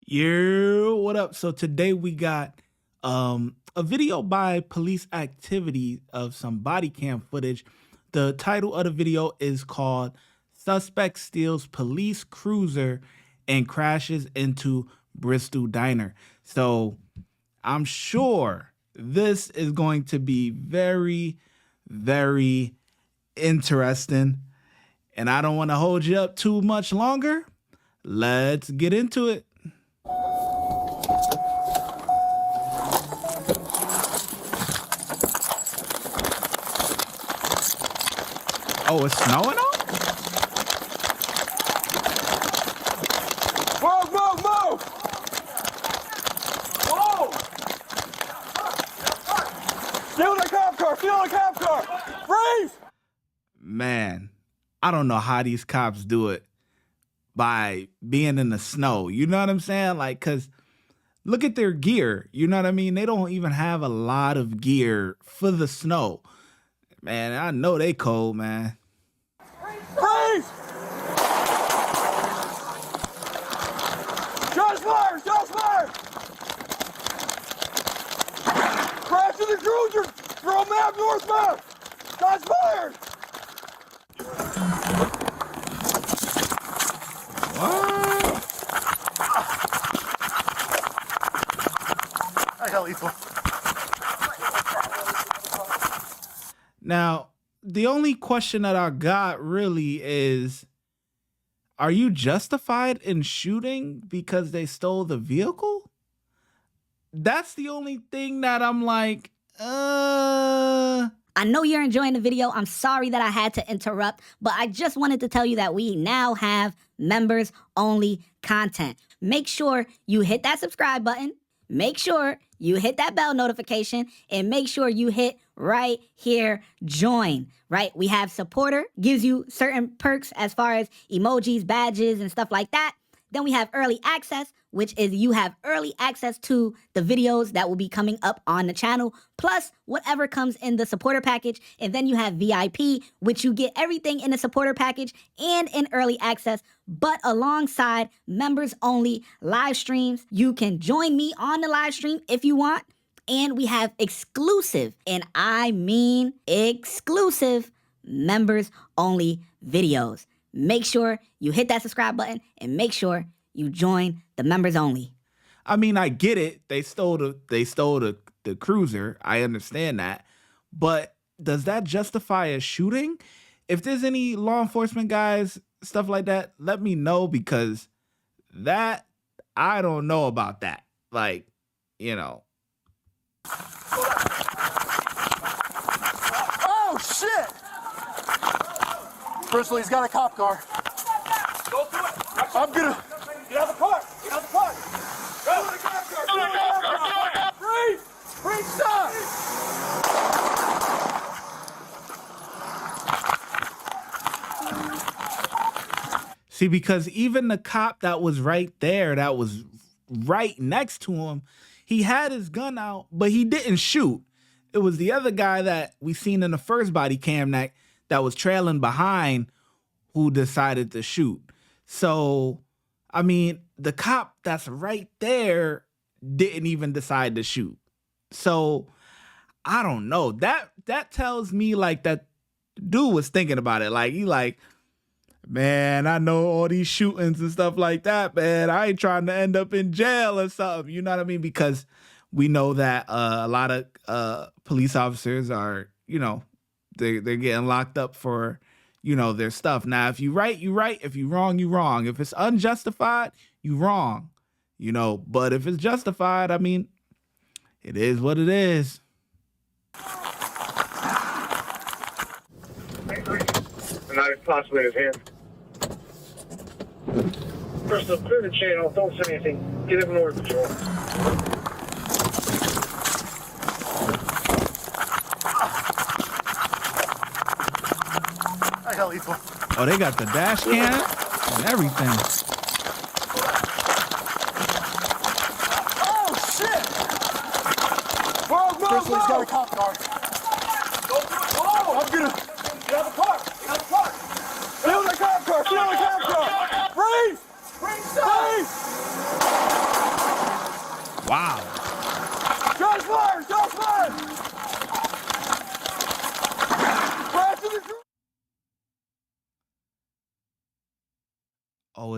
Yeah, what up? So today we got a video by PoliceActivity of some body cam footage. The title of the video is called Suspect Steals Police Cruiser and Crashes into Bristol Diner. So I'm sure this is going to be very, very interesting. And I don't want to hold you up too much longer. Let's get into it. Oh, it's snowing on? Move, move, move! Whoa! Steal the cop car! Steal the cop car! Freeze! Man, I don't know how these cops do it by being in the snow. You know what I'm saying? Like, because look at their gear. You know what I mean? They don't even have a lot of gear for the snow. Man, I know they cold, man. Freeze! Shots fired! Shots fired! Crash in the cruiser! Throw map northbound! Shots fired! What? I got lethal. Now, the only question that I got really is, are you justified in shooting because they stole the vehicle? That's the only thing that I'm like, I know you're enjoying the video. I'm sorry that I had to interrupt, but I just wanted to tell you that we now have members only content. Make sure you hit that subscribe button. Make sure you hit that bell notification and make sure you hit right here, join, right? We have supporter, gives you certain perks as far as emojis, badges, and stuff like that. Then we have early access, which is you have early access to the videos that will be coming up on the channel, plus whatever comes in the supporter package. And then you have VIP, which you get everything in the supporter package and in early access, but alongside members only live streams. You can join me on the live stream if you want. And we have exclusive, and I mean exclusive, members only videos. Make sure you hit that subscribe button and make sure you join the members only. I mean, I get it. They stole the cruiser. I understand that. But does that justify a shooting? If there's any law enforcement guys, stuff like that, let me know, because that, I don't know about that. Like, you know. Oh, shit! Bristol, he's got a cop car. Go through it. I'm gonna... Get out of the car! Get out of the car! Go to the cop car! Go to the cop car! Freeze! Freeze, stop! See, because even the cop that was right there, that was right next to him, he had his gun out, but he didn't shoot. It was the other guy that we seen in the first body cam that was trailing behind who decided to shoot. So, I mean, the cop that's right there didn't even decide to shoot. So, I don't know. That tells me like that dude was thinking about it. Like, he like, man, I know all these shootings and stuff like that, man. I ain't trying to end up in jail or something. You know what I mean? Because we know that a lot of police officers are, you know, they're getting locked up for, you know, their stuff. Now, if you right, you right. If you wrong, you wrong. If it's unjustified, you wrong. You know, but if it's justified, I mean, it is what it is. And not possibly his hand. Bristol, clear the channel. Don't say anything. Get him in order patrol. I got lethal. Oh, they got the dash cam and everything. Oh, shit! Move, move, Bristol, he's got a cop car. Go through it. Whoa! I'm gonna... Get out of the car! Get out of the car! Steal the cop car! Steal the cop car! Freeze! Freeze! Freeze!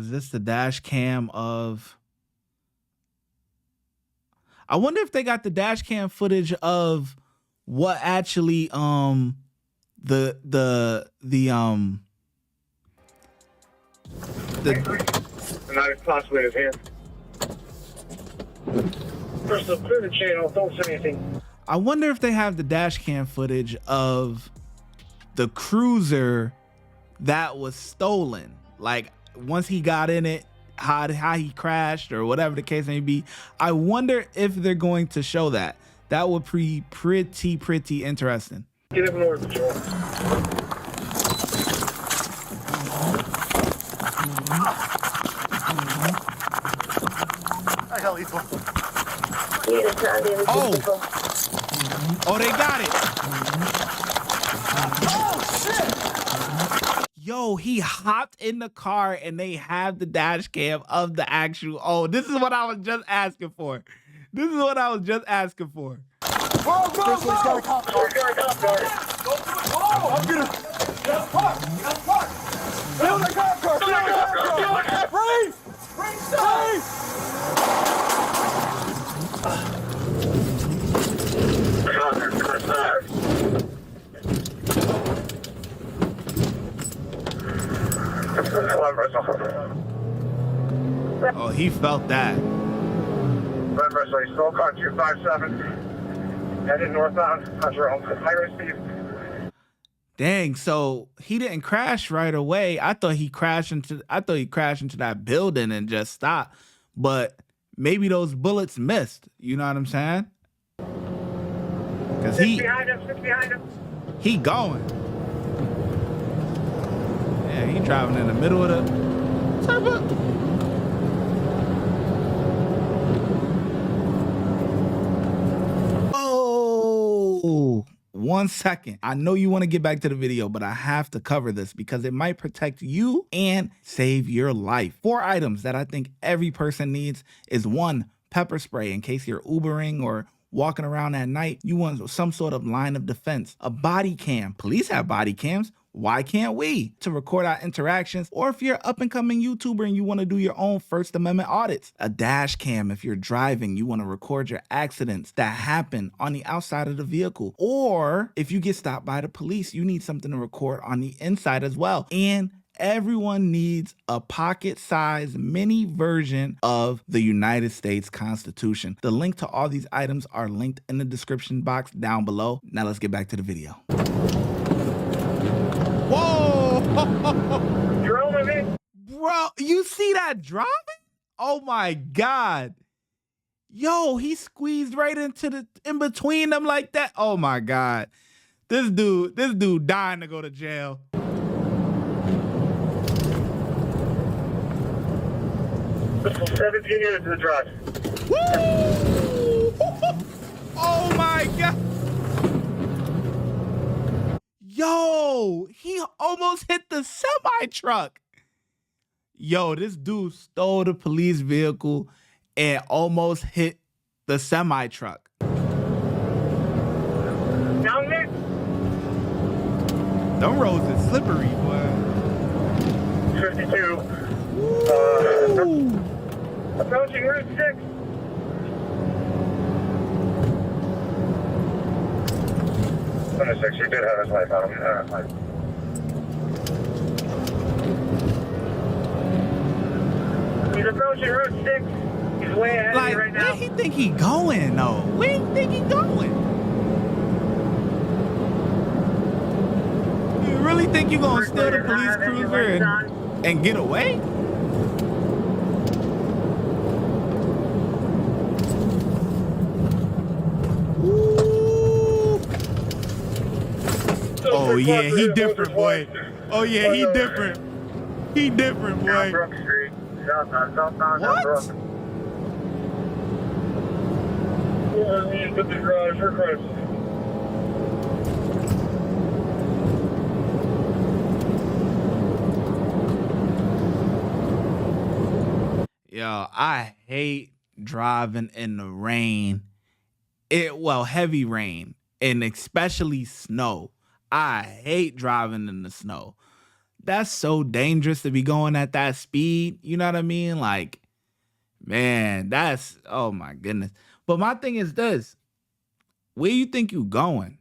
is this the dash cam of... I wonder if they got the dash cam footage of what actually the And I possibly his hand. Bristol, clear the channel. Don't say anything. I wonder if they have the dash cam footage of the cruiser that was stolen. Like once he got in it, how he crashed or whatever the case may be. I wonder if they're going to show that. That would be pretty interesting. Get him in order, patrol. I got lethal. Oh, they got it. Oh, shit! Yo, he hopped in the car and they have the dash cam of the actual... Oh, this is what I was just asking for. This is what I was just asking for. Whoa, Bristol's got a cop car. Got a cop car. Oh, I'm gonna... Get out of the car! Get out of the car! Get out of the cop car! Get out of the cop car! Freeze! Freeze! Stop! Oh, he felt that. Red Bristol, still car 257. Headed northbound on your own. High speed. Dang, so he didn't crash right away. I thought he crashed into that building and just stopped. But maybe those bullets missed. You know what I'm saying? Cause Six behind him. he going. Yeah, he driving in the middle of the turbo. Oh, 1 second. I know you want to get back to the video, but I have to cover this because it might protect you and save your life. 4 items that I think every person needs is 1, pepper spray in case you're Ubering or walking around at night. You want some sort of line of defense. A body cam. Police have body cams. Why can't we? To record our interactions, or if you're an up-and-coming YouTuber and you want to do your own First Amendment audits. A dash cam if you're driving, you want to record your accidents that happen on the outside of the vehicle. Or if you get stopped by the police, you need something to record on the inside as well. And everyone needs a pocket-sized mini version of the United States Constitution. The link to all these items are linked in the description box down below. Now let's get back to the video. Whoa! You're on me? Bro, you see that driving? Oh my God. Yo, he squeezed right into in between them like that. Oh my God. This dude dying to go to jail. 17 units to the drive. Woo! Oh my God. Yo, he almost hit the semi-truck. Yo, this dude stole the police vehicle and almost hit the semi-truck. Down there? Them roads is slippery, boy. 52. Ooh. Approaching Route 6. You did have his life on him. He's approaching Route 6. He's way ahead of you right now. Where he think he going, though? Where he think he going? You really think you gonna steal the police cruiser and get away? Oh yeah, he different, boy. Oh yeah, he different. He different, boy. Brook Street. Southbound, What? Brook. Yeah, put the garage for Christ. Yo, I hate driving in the rain. Heavy rain and especially snow. I hate driving in the snow. that's so dangerous to be going at that speed. You know what I mean? Like, man, that's, oh my goodness. But my thing is this, where you think you going?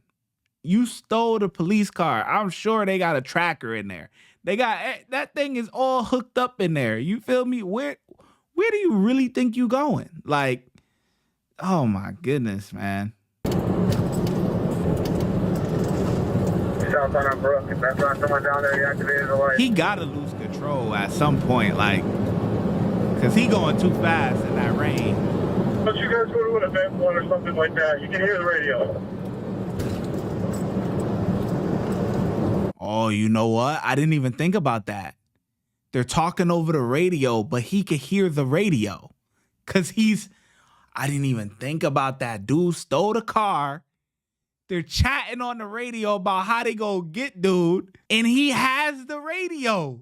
You stole the police car. I'm sure they got a tracker in there. They got, that thing is all hooked up in there. You feel me? Where do you really think you going? Like, oh my goodness, man. He gotta lose control at some point, like, cause he going too fast in that rain. Don't you guys go to an event one or something like that? You can hear the radio. Oh, you know what? I didn't even think about that. They're talking over the radio, but he could hear the radio. Cause I didn't even think about that. Dude stole the car. They're chatting on the radio about how they go get dude, and he has the radio.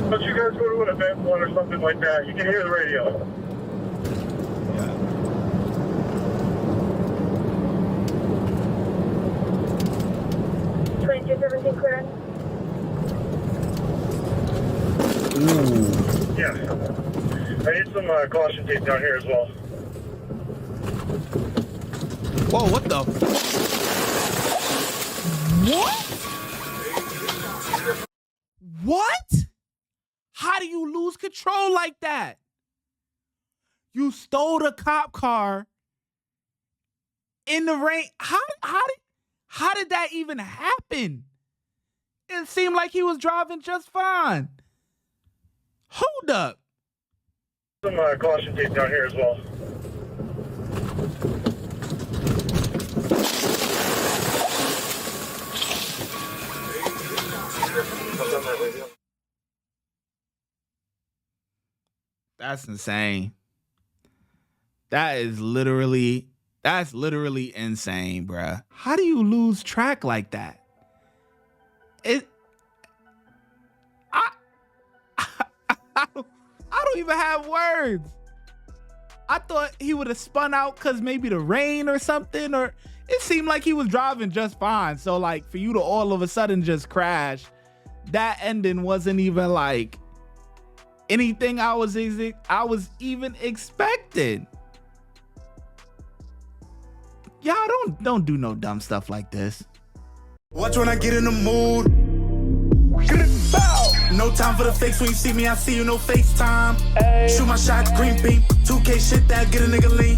Don't you guys go to an event one or something like that? You can hear the radio. Is everything clear? Ooh. Yes. I need some caution tape down here as well. Whoa, what the? What? What? How do you lose control like that? You stole the cop car in the rain. How did that even happen? It seemed like he was driving just fine. Hold up. Some caution tape down here as well. That's insane. That's literally insane, bruh. How do you lose track like that? I don't even have words. I thought he would have spun out because maybe the rain or something, or it seemed like he was driving just fine. So like for you to all of a sudden just crash, that ending wasn't even like anything I was even expecting. Y'all don't do no dumb stuff like this. Watch when I get in the mood. No time for the fakes. When you see me, I see you, no FaceTime. Shoot my shot, green beam, 2K shit that get a nigga lean.